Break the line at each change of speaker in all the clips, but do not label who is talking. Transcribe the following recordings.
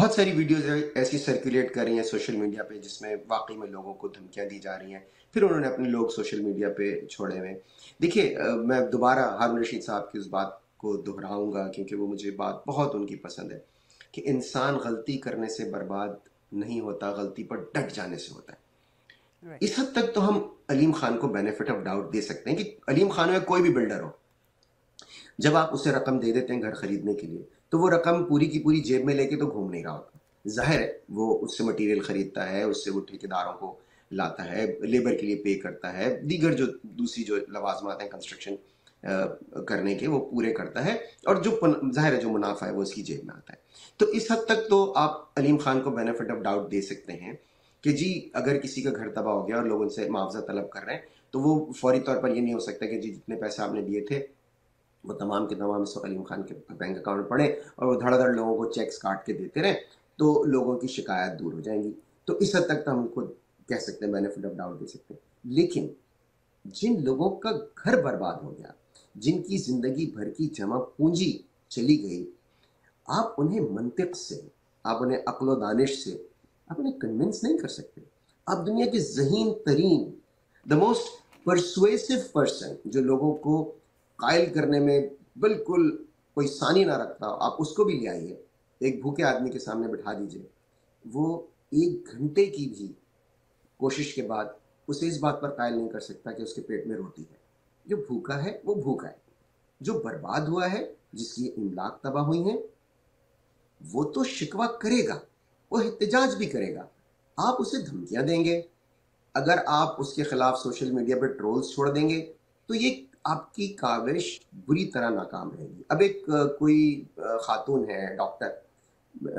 بہت ساری ویڈیوز ایسی سرکولیٹ کر رہی ہیں سوشل میڈیا پہ جس میں واقعی میں لوگوں کو دھمکیاں دی جا رہی ہیں، پھر انہوں نے اپنے لوگ سوشل میڈیا پہ چھوڑے ہوئے ہیں۔ دیکھیے میں دوبارہ ہارون رشید صاحب کی اس بات کو دہراؤں گا کیونکہ وہ مجھے بات بہت ان کی پسند ہے کہ انسان غلطی کرنے سے برباد نہیں ہوتا، غلطی پر ڈٹ جانے سے ہوتا ہے۔ اس حد تک تو ہم علیم خان کو بینیفٹ آف ڈاؤٹ دے سکتے ہیں کہ علیم خان میں کوئی بھی بلڈر ہو، جب آپ اسے رقم دے دیتے ہیں گھر خریدنے کے لیے تو وہ رقم پوری کی پوری جیب میں لے کے تو گھوم نہیں رہا ہوتا، ظاہر ہے وہ اس سے مٹیریل خریدتا ہے، اس سے وہ ٹھیکیداروں کو لاتا ہے، لیبر کے لیے پے کرتا ہے، دیگر جو دوسری جو لوازمات ہیں کنسٹرکشن کرنے کے وہ پورے کرتا ہے، اور جو ظاہر ہے جو منافع ہے وہ اس کی جیب میں آتا ہے۔ تو اس حد تک تو آپ علیم خان کو بینیفٹ آف ڈاؤٹ دے سکتے ہیں کہ جی اگر کسی کا گھر تباہ ہو گیا اور لوگ ان سے معاوضہ طلب کر رہے ہیں تو وہ فوری طور پر یہ نہیں ہو سکتا کہ جی جتنے پیسے آپ نے دیے تھے وہ تمام کے تمام اس وقت علیم خان کے بینک اکاؤنٹ میں پڑے اور وہ دھڑ دھڑ لوگوں کو چیکس کاٹ کے دیتے رہیں تو لوگوں کی شکایت دور ہو جائیں گی۔ تو اس حد تک تو ہم کو کہہ سکتے ہیں بینیفٹ آف ڈاؤٹ دے سکتے ہیں۔ لیکن جن لوگوں کا گھر برباد ہو گیا، جن کی زندگی بھر کی جمع پونجی چلی گئی، آپ انہیں منطق سے، آپ انہیں عقل و دانش سے آپ انہیں کنونس نہیں کر سکتے۔ آپ دنیا کے ذہین ترین دا موسٹ پرسویسو پرسن جو لوگوں کو قائل کرنے میں بالکل کوئی ثانی نہ رکھتا، آپ اس کو بھی لے آئیے، ایک بھوکے آدمی کے سامنے بٹھا دیجئے، وہ 1 گھنٹے کی بھی کوشش کے بعد اسے اس بات پر قائل نہیں کر سکتا کہ اس کے پیٹ میں روٹی ہے۔ جو بھوکا ہے وہ بھوکا ہے، جو برباد ہوا ہے، جس کی املاک تباہ ہوئی ہیں، وہ تو شکوہ کرے گا، وہ احتجاج بھی کرے گا۔ آپ اسے دھمکیاں دیں گے، اگر آپ اس کے خلاف سوشل میڈیا پہ ٹرولز چھوڑ دیں گے تو یہ آپ کی کاوش بری طرح ناکام رہے گی۔ اب ایک کوئی خاتون ہے ڈاکٹر،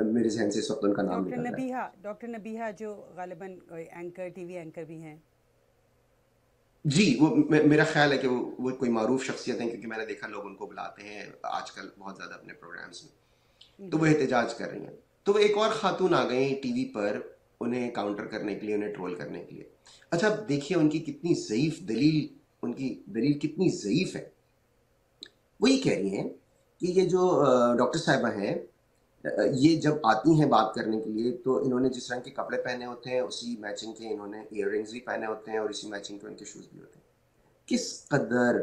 میرے ذہن سے اس وقت ان کا نام نکل رہا ہے،
ڈاکٹر نبیہہ جو غالباً اینکر ٹی وی اینکر بھی ہیں۔
جی وہ میرا خیال ہے کہ وہ کوئی معروف شخصیت ہیں کیونکہ میں نے دیکھا لوگ ان کو بلاتے ہیں آج کل بہت زیادہ اپنے پروگرامز میں، تو وہ احتجاج کر رہی ہیں۔ تو وہ ایک اور خاتون آ گئی ٹی وی پر انہیں کاؤنٹر کرنے کے لیے، انہیں ٹرول کرنے کے لیے۔ اچھا اب دیکھیے ان کی کتنی ضعیف دلیل، ان کی دلیل کتنی ضعیف ہے۔ وہ یہ کہہ رہی ہیں کہ یہ جو ڈاکٹر صاحبہ ہیں یہ جب آتی ہیں بات کرنے کے لیے تو انہوں نے جس رنگ کے کپڑے پہنے ہوتے ہیں اسی میچنگ کے انہوں نے ایئر رنگز بھی پہنے ہوتے ہیں اور اسی میچنگ کے ان کے شوز بھی ہوتے ہیں۔ کس قدر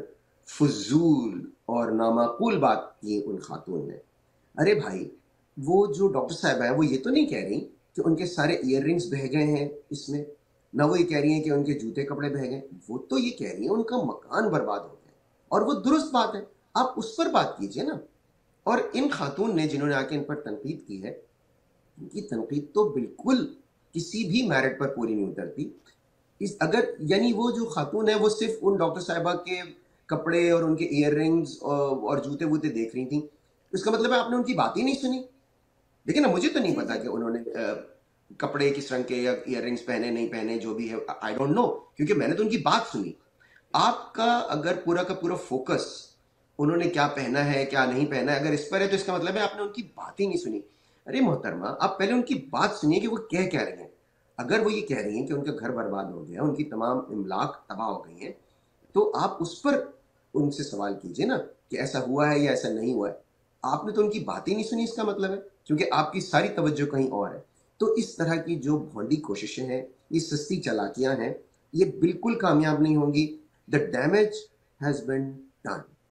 فضول اور نامعقول بات کی ان خاتون نے۔ ارے بھائی وہ جو ڈاکٹر صاحبہ ہیں وہ یہ تو نہیں کہہ رہی کہ ان کے سارے ایئر رنگز بہ گئے ہیں اس میں، نہ وہ یہ کہہ رہی ہیں کہ ان کے جوتے کپڑے بہ گئے، وہ تو یہ کہہ رہی ہیں ان کا مکان برباد ہو گیا، اور وہ درست بات ہے، آپ اس پر بات کیجئے نا۔ اور ان خاتون نے جنہوں نے آ کے ان پر تنقید کی ہے، ان کی تنقید تو بالکل کسی بھی میرٹ پر پوری نہیں اترتی۔ اگر یعنی وہ جو خاتون ہے وہ صرف ان ڈاکٹر صاحبہ کے کپڑے اور ان کے ایئر رنگز اور جوتے ووتے دیکھ رہی تھیں، اس کا مطلب ہے آپ نے ان کی بات ہی نہیں سنی۔ لیکن نا مجھے تو نہیں پتا کہ انہوں نے کپڑے کس رنگ کے یا ایئر رنگز پہنے نہیں پہنے، جو بھی ہے آئی ڈونٹ نو، کیونکہ میں نے تو ان کی بات سنی۔ آپ کا اگر پورا کا پورا فوکس انہوں نے کیا پہنا ہے کیا نہیں پہنا ہے اگر اس پر ہے تو اس کا مطلب ہے آپ نے ان کی بات ہی نہیں سنی۔ ارے محترمہ آپ پہلے ان کی بات سنیے کہ وہ کہہ کیا رہی ہیں۔ اگر وہ یہ کہہ رہی ہیں کہ ان کا گھر برباد ہو گیا، ان کی تمام املاک تباہ ہو گئی ہیں، تو آپ اس پر ان سے سوال کیجئے نا کہ ایسا ہوا ہے یا ایسا نہیں ہوا ہے۔ آپ نے تو ان کی بات ہی نہیں سنی، اس کا مطلب ہے، کیونکہ آپ کی ساری توجہ کہیں اور ہے۔ تو اس طرح کی جو بھونڈی کوششیں ہیں، یہ سستی چالاکیاں ہیں، یہ بالکل کامیاب نہیں ہوں گی۔ The damage has been done.